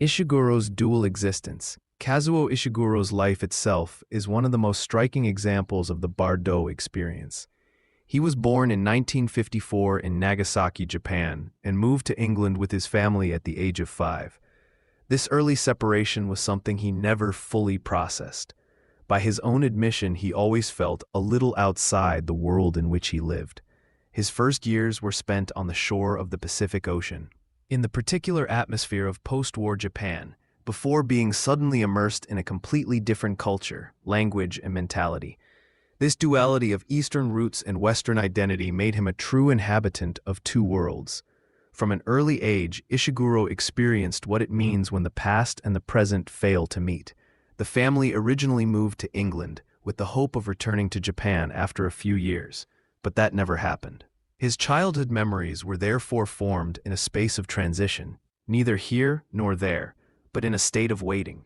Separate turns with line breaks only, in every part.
Ishiguro's dual existence. Kazuo Ishiguro's life itself is one of the most striking examples of the Bardō experience. He was born in 1954 in Nagasaki, Japan, and moved to England with his family at the age of 5. This early separation was something he never fully processed. By his own admission, he always felt a little outside the world in which he lived. His first years were spent on the shore of the Pacific Ocean, in the particular atmosphere of post-war Japan, before being suddenly immersed in a completely different culture, language, and mentality. This duality of Eastern roots and Western identity made him a true inhabitant of two worlds. From an early age, Ishiguro experienced what it means when the past and the present fail to meet. The family originally moved to England with the hope of returning to Japan after a few years, but that never happened. His childhood memories were therefore formed in a space of transition, neither here nor there, but in a state of waiting.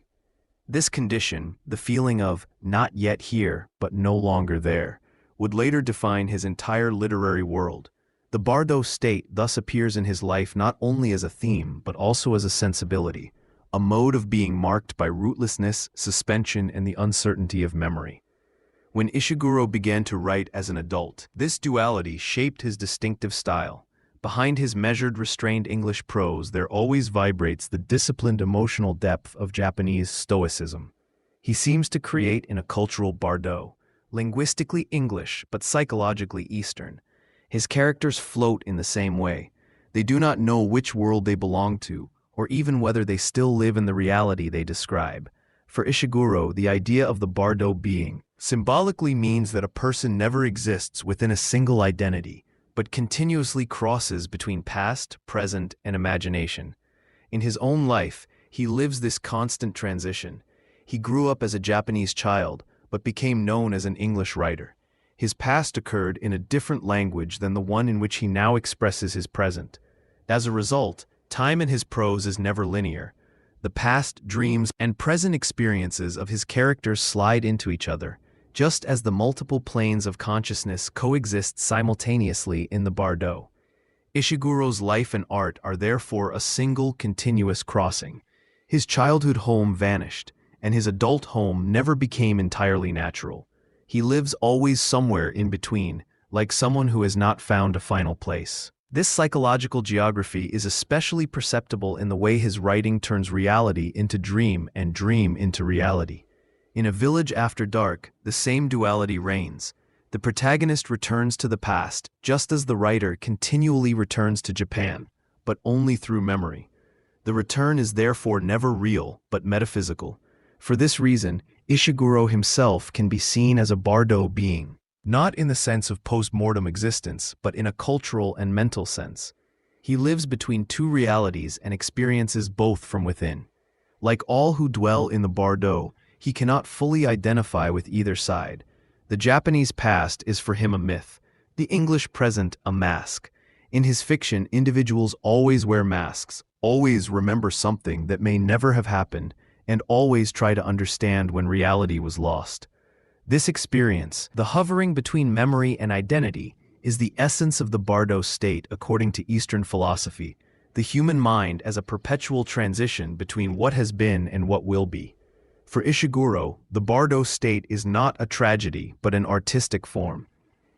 This condition, the feeling of not yet here but no longer there, would later define his entire literary world. The Bardō state thus appears in his life not only as a theme but also as a sensibility, a mode of being marked by rootlessness, suspension, and the uncertainty of memory. When Ishiguro began to write as an adult, this duality shaped his distinctive style. Behind his measured, restrained English prose there always vibrates the disciplined emotional depth of Japanese stoicism. He seems to create in a cultural Bardō, linguistically English but psychologically Eastern. His characters float in the same way. They do not know which world they belong to, or even whether they still live in the reality they describe. For Ishiguro, the idea of the Bardō being symbolically means that a person never exists within a single identity, but continuously crosses between past, present, and imagination. In his own life, he lives this constant transition. He grew up as a Japanese child, but became known as an English writer. His past occurred in a different language than the one in which he now expresses his present. As a result, time in his prose is never linear. The past, dreams, and present experiences of his characters slide into each other, just as the multiple planes of consciousness coexist simultaneously in the Bardō. Ishiguro's life and art are therefore a single continuous crossing. His childhood home vanished, and his adult home never became entirely natural. He lives always somewhere in between, like someone who has not found a final place. This psychological geography is especially perceptible in the way his writing turns reality into dream and dream into reality. In A Village After Dark, the same duality reigns. The protagonist returns to the past, just as the writer continually returns to Japan, but only through memory. The return is therefore never real, but metaphysical. For this reason, Ishiguro himself can be seen as a Bardō being, not in the sense of post-mortem existence, but in a cultural and mental sense. He lives between two realities and experiences both from within. Like all who dwell in the Bardō, he cannot fully identify with either side. The Japanese past is for him a myth, the English present a mask. In his fiction, individuals always wear masks, always remember something that may never have happened, and always try to understand when reality was lost. This experience, the hovering between memory and identity, is the essence of the Bardō state according to Eastern philosophy, the human mind as a perpetual transition between what has been and what will be. For Ishiguro, the Bardō state is not a tragedy but an artistic form.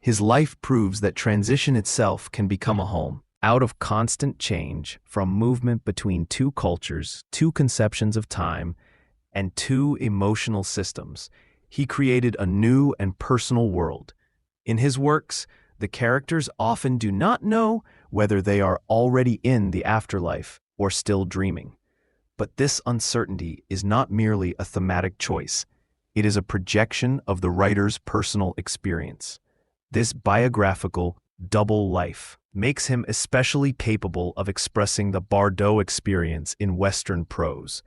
His life proves that transition itself can become a home. Out of constant change, from movement between two cultures, two conceptions of time, and two emotional systems, he created a new and personal world. In his works, the characters often do not know whether they are already in the afterlife or still dreaming. But this uncertainty is not merely a thematic choice. It is a projection of the writer's personal experience. This biographical, double life makes him especially capable of expressing the Bardō experience in Western prose.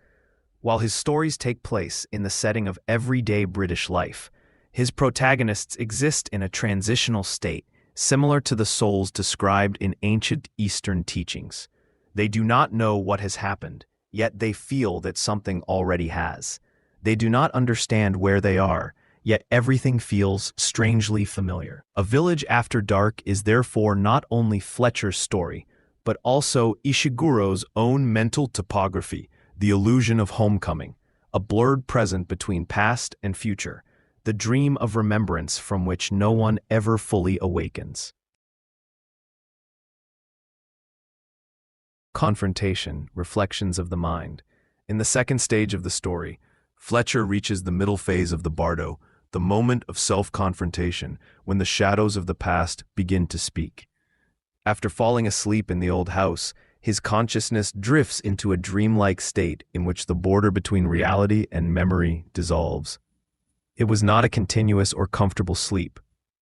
While his stories take place in the setting of everyday British life, his protagonists exist in a transitional state, similar to the souls described in ancient Eastern teachings. They do not know what has happened, yet they feel that something already has. They do not understand where they are, yet everything feels strangely familiar. A Village After Dark is therefore not only Fletcher's story, but also Ishiguro's own mental topography, the illusion of homecoming, a blurred present between past and future, the dream of remembrance from which no one ever fully awakens. Confrontation, Reflections of the Mind. In the second stage of the story, Fletcher reaches the middle phase of the Bardō, the moment of self-confrontation, when the shadows of the past begin to speak. After falling asleep in the old house, his consciousness drifts into a dreamlike state in which the border between reality and memory dissolves. It was not a continuous or comfortable sleep,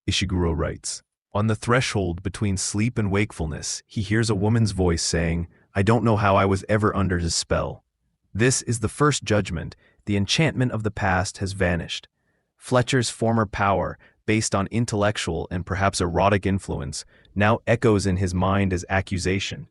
Ishiguro writes. On the threshold between sleep and wakefulness, he hears a woman's voice saying, "I don't know how I was ever under his spell." This is the first judgment. The enchantment of the past has vanished. Fletcher's former power, based on intellectual and perhaps erotic influence, now echoes in his mind as accusation.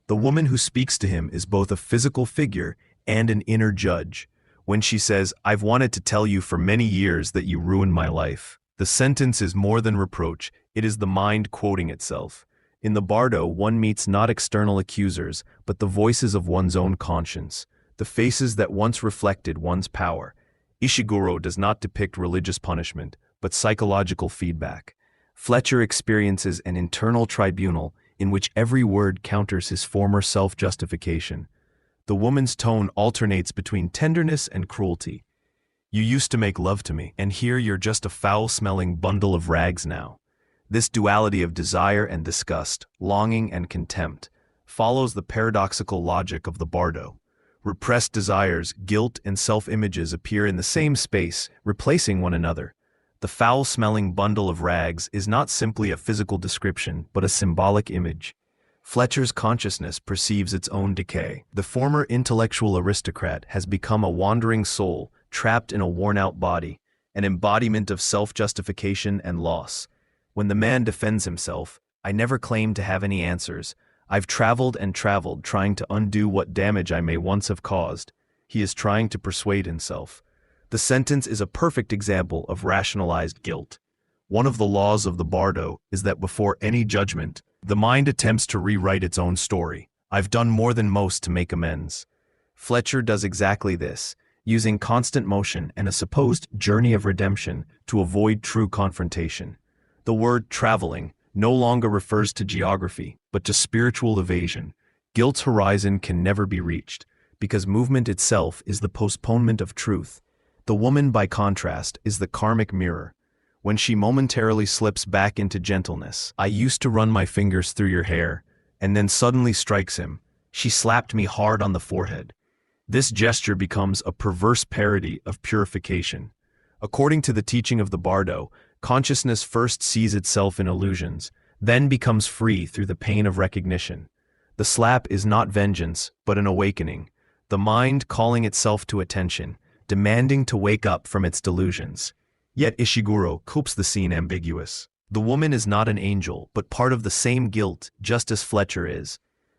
The woman who speaks to him is both a physical figure and an inner judge. When she says, "I've wanted to tell you for many years that you ruined my life," the sentence is more than reproach, it is the mind quoting itself. In the Bardō, one meets not external accusers, but the voices of one's own conscience, the faces that once reflected one's power. Ishiguro does not depict religious punishment, but psychological feedback. Fletcher experiences an internal tribunal in which every word counters his former self-justification. The woman's tone alternates between tenderness and cruelty. "You used to make love to me, and here you're just a foul-smelling bundle of rags now." This duality of desire and disgust, longing and contempt, follows the paradoxical logic of the Bardō. Repressed desires, guilt, and self-images appear in the same space, replacing one another. The foul-smelling bundle of rags is not simply a physical description, but a symbolic image. Fletcher's consciousness perceives its own decay. The former intellectual aristocrat has become a wandering soul, trapped in a worn-out body, an embodiment of self-justification and loss. When the man defends himself, "I never claimed to have any answers. I've traveled and traveled trying to undo what damage I may once have caused," he is trying to persuade himself. The sentence is a perfect example of rationalized guilt. One of the laws of the Bardō is that before any judgment, the mind attempts to rewrite its own story. "I've done more than most to make amends." Fletcher does exactly this, using constant motion and a supposed journey of redemption to avoid true confrontation. The word traveling no longer refers to geography, but to spiritual evasion. Guilt's horizon can never be reached, because movement itself is the postponement of truth. The woman, by contrast, is the karmic mirror. When she momentarily slips back into gentleness, "I used to run my fingers through your hair," and then suddenly strikes him, "She slapped me hard on the forehead." This gesture becomes a perverse parody of purification. According to the teaching of the Bardō, consciousness first sees itself in illusions, then becomes free through the pain of recognition. The slap is not vengeance, but an awakening, the mind calling itself to attention, demanding to wake up from its delusions. Yet Ishiguro keeps the scene ambiguous. The woman is not an angel, but part of the same guilt, just as Fletcher is.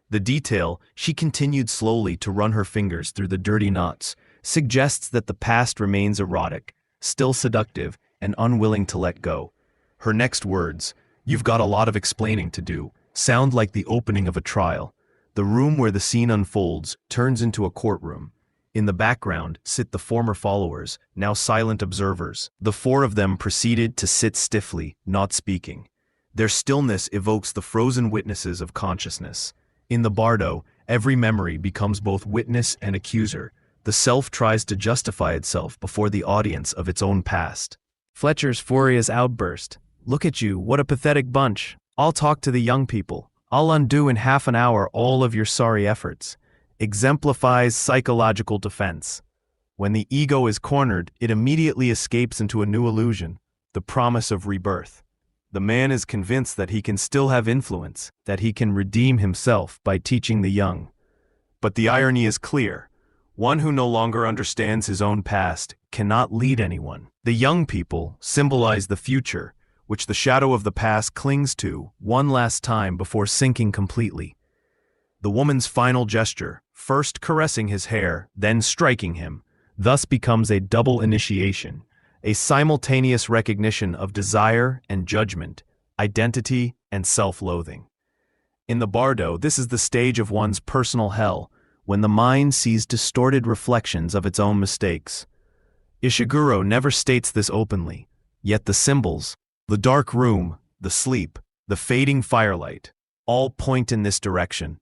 The detail, "she continued slowly to run her fingers through the dirty knots," suggests that the past remains erotic, still seductive, and unwilling to let go. Her next words, "You've got a lot of explaining to do," sound like the opening of a trial. The room where the scene unfolds turns into a courtroom. In the background sit the former followers, now silent observers. The four of them proceeded to sit stiffly, not speaking. Their stillness evokes the frozen witnesses of consciousness. In the Bardō, every memory becomes both witness and accuser. The self tries to justify itself before the audience of its own past. Fletcher's furious outburst, "Look at you, what a pathetic bunch. I'll talk to the young people. I'll undo in half an hour all of your sorry efforts," exemplifies psychological defense. When the ego is cornered, it immediately escapes into a new illusion, the promise of rebirth. The man is convinced that he can still have influence, that he can redeem himself by teaching the young. But the irony is clear. One who no longer understands his own past cannot lead anyone. The young people symbolize the future, which the shadow of the past clings to one last time before sinking completely. The woman's final gesture, first caressing his hair, then striking him, thus becomes a double initiation, a simultaneous recognition of desire and judgment, identity and self-loathing. In the Bardō, this is the stage of one's personal hell, when the mind sees distorted reflections of its own mistakes. Ishiguro never states this openly, yet the symbols, the dark room, the sleep, the fading firelight, all point in this direction.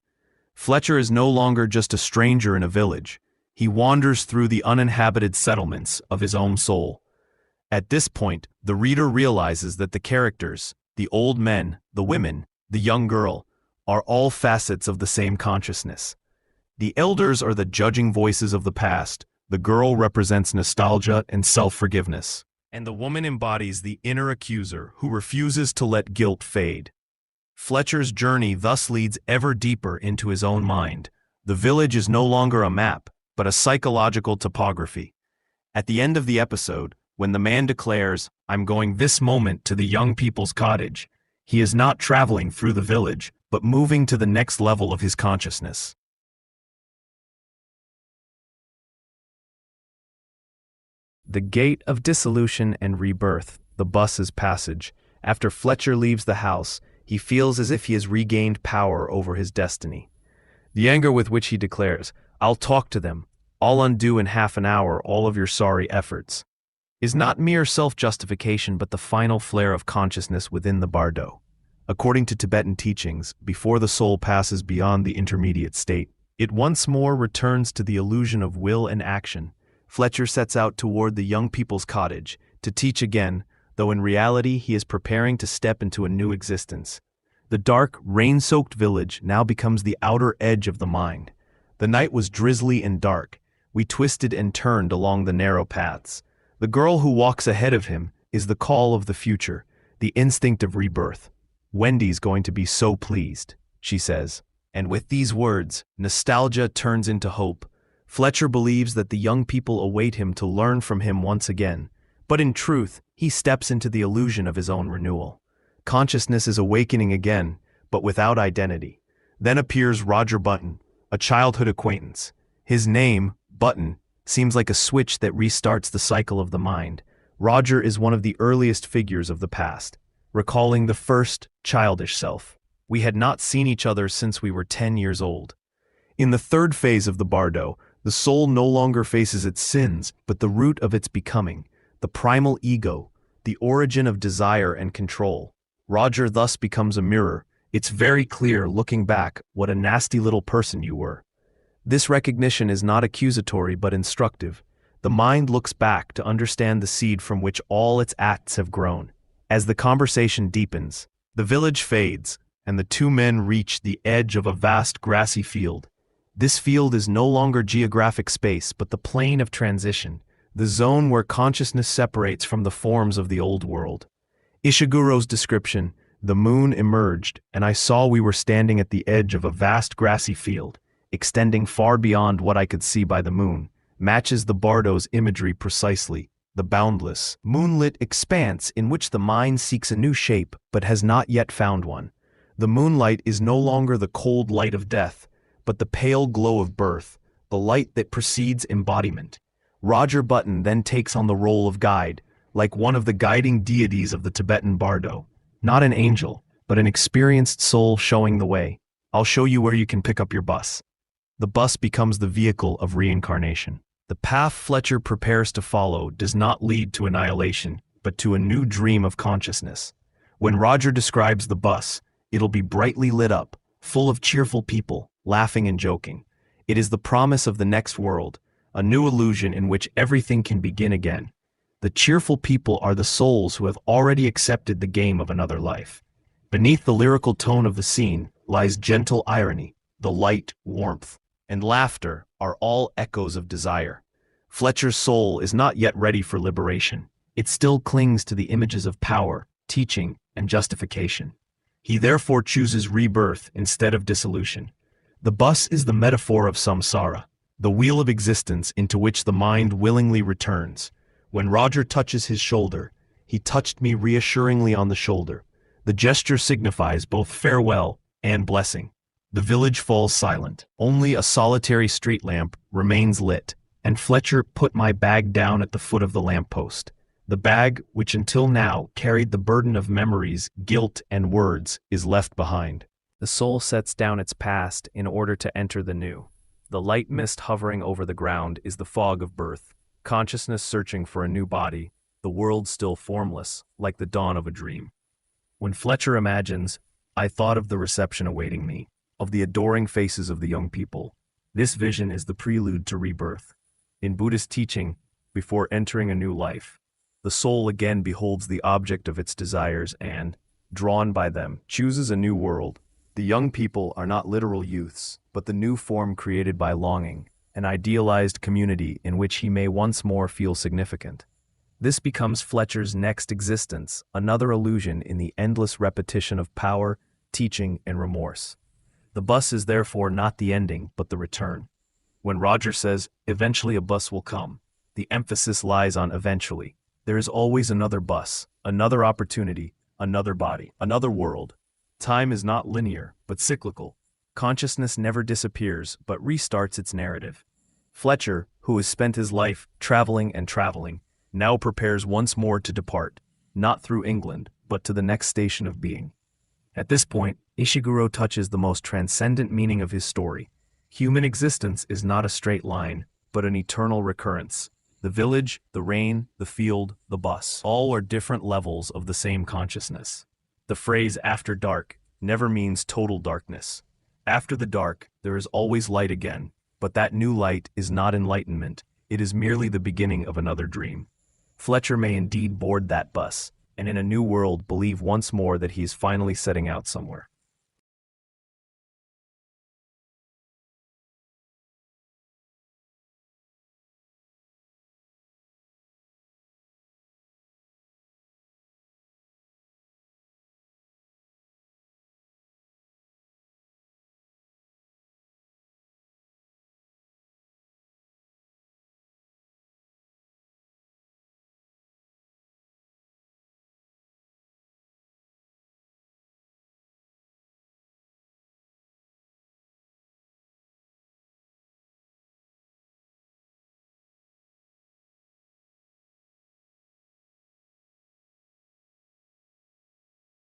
Fletcher is no longer just a stranger in a village. He wanders through the uninhabited settlements of his own soul. At this point, the reader realizes that the characters, the old men, the women, the young girl, are all facets of the same consciousness. The elders are the judging voices of the past, the girl represents nostalgia and self-forgiveness, and the woman embodies the inner accuser who refuses to let guilt fade. Fletcher's journey thus leads ever deeper into his own mind. The village is no longer a map, but a psychological topography. At the end of the episode, when the man declares, "I'm going this moment to the young people's cottage," he is not traveling through the village, but moving to the next level of his consciousness. The gate of dissolution and rebirth, the bus's passage. After Fletcher leaves the house, he feels as if he has regained power over his destiny. The anger with which he declares, "I'll talk to them, I'll undo in half an hour all of your sorry efforts," is not mere self-justification but the final flare of consciousness within the Bardō. According to Tibetan teachings, before the soul passes beyond the intermediate state, it once more returns to the illusion of will and action. Fletcher sets out toward the young people's cottage, to teach again, though in reality he is preparing to step into a new existence. The dark, rain-soaked village now becomes the outer edge of the mind. The night was drizzly and dark. We twisted and turned along the narrow paths. The girl who walks ahead of him is the call of the future, the instinct of rebirth. "Wendy's going to be so pleased," she says. And with these words, nostalgia turns into hope. Fletcher believes that the young people await him to learn from him once again, but in truth, he steps into the illusion of his own renewal. Consciousness is awakening again, but without identity. Then appears Roger Button, a childhood acquaintance. His name, Button, seems like a switch that restarts the cycle of the mind. Roger is one of the earliest figures of the past, recalling the first, childish self. We had not seen each other since we were 10 years old. In the third phase of the Bardō, the soul no longer faces its sins, but the root of its becoming, the primal ego, the origin of desire and control. Roger thus becomes a mirror. It's very clear, looking back, what a nasty little person you were. This recognition is not accusatory but instructive. The mind looks back to understand the seed from which all its acts have grown. As the conversation deepens, the village fades, and the two men reach the edge of a vast grassy field. This field is no longer geographic space but the plane of transition, the zone where consciousness separates from the forms of the old world. Ishiguro's description, "The moon emerged, and I saw we were standing at the edge of a vast grassy field, extending far beyond what I could see by the moon," matches the Bardō's imagery precisely, the boundless, moonlit expanse in which the mind seeks a new shape but has not yet found one. The moonlight is no longer the cold light of death, but the pale glow of birth, the light that precedes embodiment. Roger Button then takes on the role of guide, like one of the guiding deities of the Tibetan Bardō. Not an angel, but an experienced soul showing the way. "I'll show you where you can pick up your bus." The bus becomes the vehicle of reincarnation. The path Fletcher prepares to follow does not lead to annihilation, but to a new dream of consciousness. When Roger describes the bus, it'll be brightly lit up, full of cheerful people, laughing and joking. It is the promise of the next world, a new illusion in which everything can begin again. The cheerful people are the souls who have already accepted the game of another life. Beneath the lyrical tone of the scene lies gentle irony, the light, warmth, and laughter are all echoes of desire. Fletcher's soul is not yet ready for liberation. It still clings to the images of power, teaching, and justification. He therefore chooses rebirth instead of dissolution. The bus is the metaphor of samsara, the wheel of existence into which the mind willingly returns. When Roger touches his shoulder, he touched me reassuringly on the shoulder. The gesture signifies both farewell and blessing. The village falls silent. Only a solitary street lamp remains lit, and Fletcher put my bag down at the foot of the lamppost. The bag, which until now carried the burden of memories, guilt, and words, is left behind. The soul sets down its past in order to enter the new. The light mist hovering over the ground is the fog of birth, consciousness searching for a new body, the world still formless, like the dawn of a dream. When Fletcher imagines, "I thought of the reception awaiting me, of the adoring faces of the young people," this vision is the prelude to rebirth. In Buddhist teaching, before entering a new life, the soul again beholds the object of its desires and, drawn by them, chooses a new world. The young people are not literal youths, but the new form created by longing, an idealized community in which he may once more feel significant. This becomes Fletcher's next existence, another illusion in the endless repetition of power, teaching, and remorse. The bus is therefore not the ending, but the return. When Roger says, "Eventually a bus will come," the emphasis lies on eventually. There is always another bus, another opportunity, another body, another world. Time is not linear, but cyclical. Consciousness never disappears, but restarts its narrative. Fletcher, who has spent his life traveling and traveling, now prepares once more to depart, not through England, but to the next station of being. At this point, Ishiguro touches the most transcendent meaning of his story. Human existence is not a straight line, but an eternal recurrence. The village, the rain, the field, the bus, all are different levels of the same consciousness. The phrase "after dark" never means total darkness. After the dark, there is always light again, but that new light is not enlightenment, it is merely the beginning of another dream. Fletcher may indeed board that bus, and in a new world believe once more that he is finally setting out somewhere.